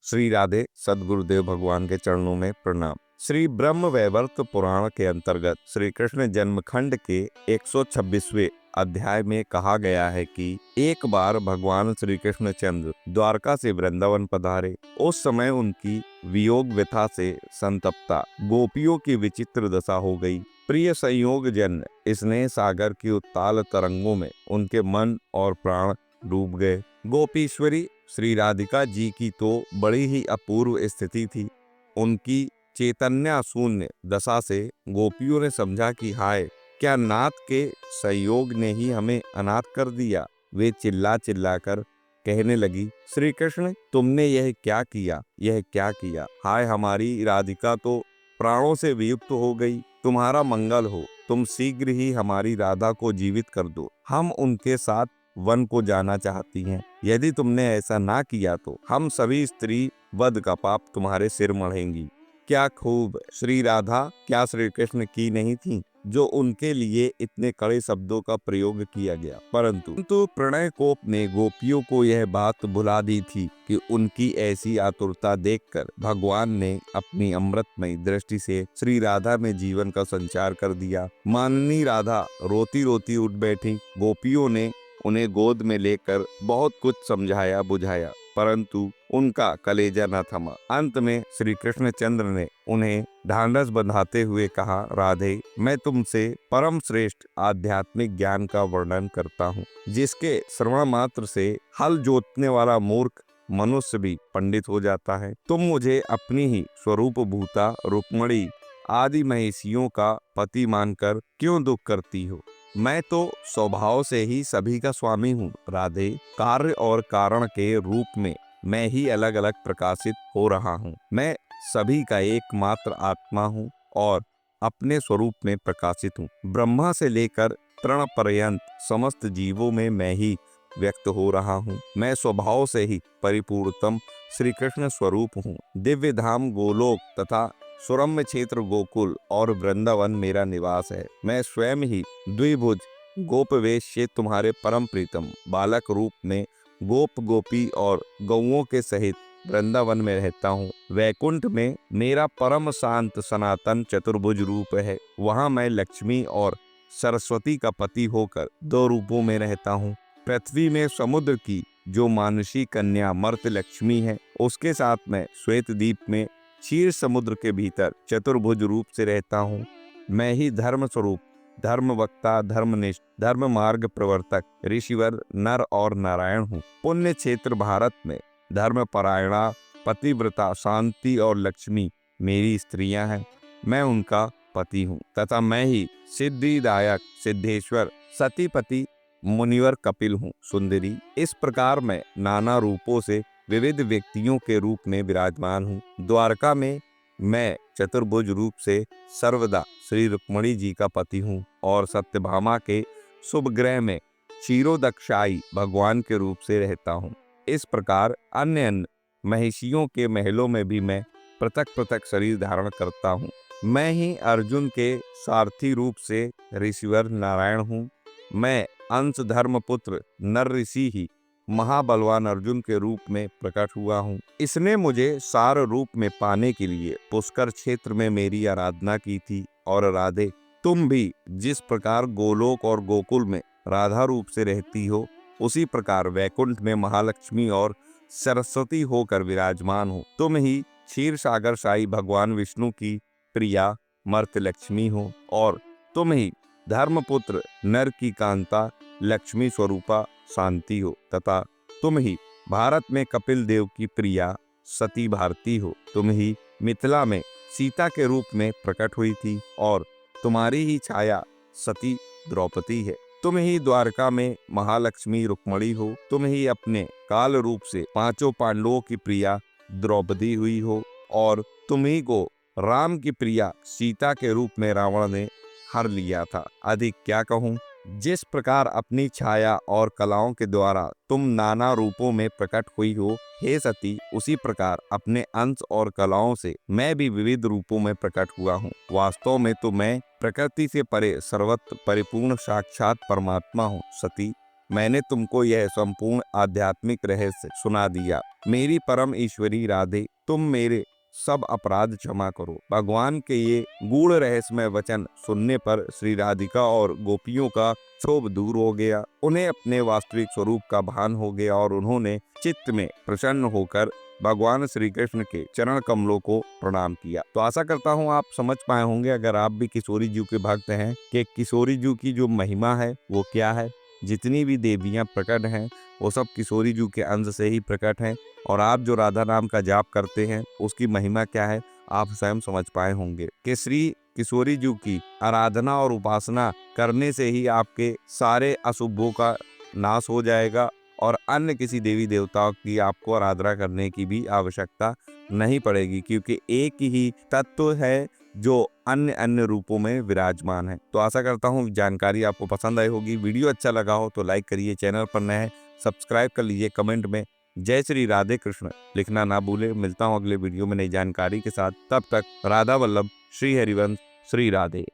श्री राधे। सद्गुरुदेव भगवान के चरणों में प्रणाम। श्री ब्रह्म वैवर्त पुराण के अंतर्गत श्री कृष्ण जन्मखंड के 126वें अध्याय में कहा गया है कि एक बार भगवान श्री कृष्णचंद्र द्वारका से वृंदावन पधारे। उस समय उनकी वियोग व्यथा से संतप्ता गोपियों की विचित्र दशा हो गई। प्रिय संयोग जन स्नेह सागर की उत्ताल तरंगों में उनके मन और प्राण डूब गए। गोपीश्वरी श्री राधिका जी की तो बड़ी ही अपूर्व स्थिति थी। उनकी चैतन्य शून्य दशा से गोपियों ने समझा कि हाय, क्या नाथ के संयोग ने ही हमें अनाथ कर दिया। वे चिल्ला चिल्ला कर कहने लगी, श्री कृष्ण तुमने यह क्या किया, यह क्या किया। हाय, हमारी राधिका तो प्राणों से वियुक्त हो गई। तुम्हारा मंगल हो, तुम शीघ्र ही हमारी राधा को जीवित कर दो। हम उनके साथ वन को जाना चाहती हैं। यदि तुमने ऐसा ना किया तो हम सभी स्त्री वध का पाप तुम्हारे सिर मढ़ेंगी। क्या खूब श्री राधा क्या श्री कृष्ण की नहीं थी जो उनके लिए इतने कड़े शब्दों का प्रयोग किया गया, परंतु प्रणय कोप ने गोपियों को यह बात भुला दी थी कि उनकी ऐसी आतुरता देखकर भगवान ने अपनी अमृतमयी दृष्टि से श्री राधा में जीवन का संचार कर दिया। माननी राधा रोती रोती उठ बैठी। गोपियों ने उन्हें गोद में लेकर बहुत कुछ समझाया बुझाया, परंतु उनका कलेजा न थमा। अंत में श्री कृष्णचंद्र ने उन्हें ढांढस बंधाते हुए कहा, राधे, मैं तुमसे परम श्रेष्ठ आध्यात्मिक ज्ञान का वर्णन करता हूँ, जिसके श्रवण मात्र से हल जोतने वाला मूर्ख मनुष्य भी पंडित हो जाता है। तुम मुझे अपनी ही स्वरूप भूता रुक्मणी आदि महिषियों का पति मानकर क्यों दुख करती हो। मैं तो स्वभाव से ही सभी का स्वामी हूँ राधे। कार्य और कारण के रूप में मैं ही अलग अलग प्रकाशित हो रहा हूँ। मैं सभी का एकमात्र आत्मा हूँ और अपने स्वरूप में प्रकाशित हूँ। ब्रह्मा से लेकर तृण पर्यंत समस्त जीवों में मैं ही व्यक्त हो रहा हूँ। मैं स्वभाव से ही परिपूर्णतम श्री कृष्ण स्वरूप हूँ। दिव्य धाम गोलोक तथा सुरम्य क्षेत्र गोकुल और वृंदावन मेरा निवास है। मैं स्वयं ही द्विभुज गोपवेश से तुम्हारे परम प्रीतम बालक रूप में गोप गोपी और गौओं के सहित वृंदावन में रहता हूँ। वैकुंठ में मेरा परम शांत सनातन चतुर्भुज रूप है। वहाँ मैं लक्ष्मी और सरस्वती का पति होकर दो रूपों में रहता हूँ। पृथ्वी में समुद्र की जो मानुषी कन्या मर्त लक्ष्मी है, उसके साथ मैं श्वेत द्वीप में क्षीर समुद्र के भीतर चतुर्भुज रूप से रहता हूँ। मैं ही धर्म स्वरूप, धर्म वक्ता, धर्मनिष्ठ, धर्म मार्ग प्रवर्तक, ऋषिवर, नर और नारायण हूँ। पुण्य क्षेत्र भारत में धर्म परायणा, पतिव्रता, शांति और लक्ष्मी मेरी स्त्रियां हैं। मैं उनका पति हूँ तथा मैं ही सिद्धिदायक, सिद्धेश्वर, सतीपति, मुनिवर कपिल हूँ। सुंदरी, इस प्रकार मैं नाना रूपों से विविध व्यक्तियों के रूप में विराजमान हूँ। द्वारका में मैं चतुर्भुज रूप से सर्वदा श्री रुक्मणी जी का पति हूँ और सत्यभामा के शुभ ग्रह में क्षीरोदक्षाई भगवान के रूप से रहता हूँ। इस प्रकार अन्य अन्य महिषियों के महलों में भी मैं पृथक पृथक शरीर धारण करता हूँ। मैं ही अर्जुन के सारथी रूप से ऋषिवर नारायण हूँ। मैं अंश धर्म पुत्र नर ऋषि ही महाबलवान अर्जुन के रूप में प्रकट हुआ हूँ। इसने मुझे सार रूप में पाने के लिए पुष्कर क्षेत्र में मेरी आराधना की थी। और राधे, तुम भी जिस प्रकार गोलोक और गोकुल में राधा रूप से रहती हो, उसी प्रकार वैकुंठ में महालक्ष्मी और सरस्वती होकर विराजमान हो। तुम ही क्षीर सागर शाही भगवान विष्णु की प्रिया मर्त लक्ष्मी हो और तुम ही धर्मपुत्र नर की कांता लक्ष्मी स्वरूपा शांति हो तथा तुम ही भारत में कपिल देव की प्रिया सती भारती हो। तुम ही मिथिला में सीता के रूप में प्रकट हुई थी और तुम्हारी ही छाया सती द्रौपदी है। तुम ही द्वारका में महालक्ष्मी रुक्मणी हो। तुम ही अपने काल रूप से पांचों पांडवों की प्रिया द्रौपदी हुई हो और तुम ही को राम की प्रिया सीता के रूप में रावण ने हर लिया था। अधिक क्या कहूँ। जिस प्रकार अपनी छाया और कलाओं के द्वारा तुम नाना रूपों में प्रकट हुई हो हे सती, उसी प्रकार अपने अंश और कलाओं से मैं भी विविध रूपों में प्रकट हुआ हूँ। वास्तव में तो मैं प्रकृति से परे सर्वत्र परिपूर्ण साक्षात परमात्मा हूँ। सती, मैंने तुमको यह संपूर्ण आध्यात्मिक रहस्य सुना दिया। मेरी परम ईश्वरी राधे, तुम मेरे सब अपराध क्षमा करो। भगवान के ये गूढ़ रहस्यमय वचन सुनने पर श्री राधिका और गोपियों का क्षोभ दूर हो गया। उन्हें अपने वास्तविक स्वरूप का भान हो गया और उन्होंने चित्त में प्रसन्न होकर भगवान श्री कृष्ण के चरण कमलों को प्रणाम किया। तो आशा करता हूँ आप समझ पाए होंगे, अगर आप भी किशोरी जी के भक्त हैं, कि किशोरी जी की जो महिमा है वो क्या है। जितनी भी देवियां प्रकट हैं वो सब किशोरी जी के अंश से ही प्रकट हैं, और आप जो राधा नाम का जाप करते हैं उसकी महिमा क्या है आप स्वयं समझ पाए होंगे कि श्री किशोरी जी की आराधना और उपासना करने से ही आपके सारे अशुभों का नाश हो जाएगा, और अन्य किसी देवी देवताओं की आपको आराधना करने की भी आवश्यकता नहीं पड़ेगी, क्योंकि एक ही तत्व है जो अन्य अन्य रूपों में विराजमान है। तो आशा करता हूँ जानकारी आपको पसंद आई होगी। वीडियो अच्छा लगा हो तो लाइक करिए, चैनल पर नए हैं सब्सक्राइब कर लीजिए, कमेंट में जय श्री राधे कृष्ण लिखना ना भूले। मिलता हूँ अगले वीडियो में नई जानकारी के साथ, तब तक राधा वल्लभ, श्री हरिवंश, श्री राधे।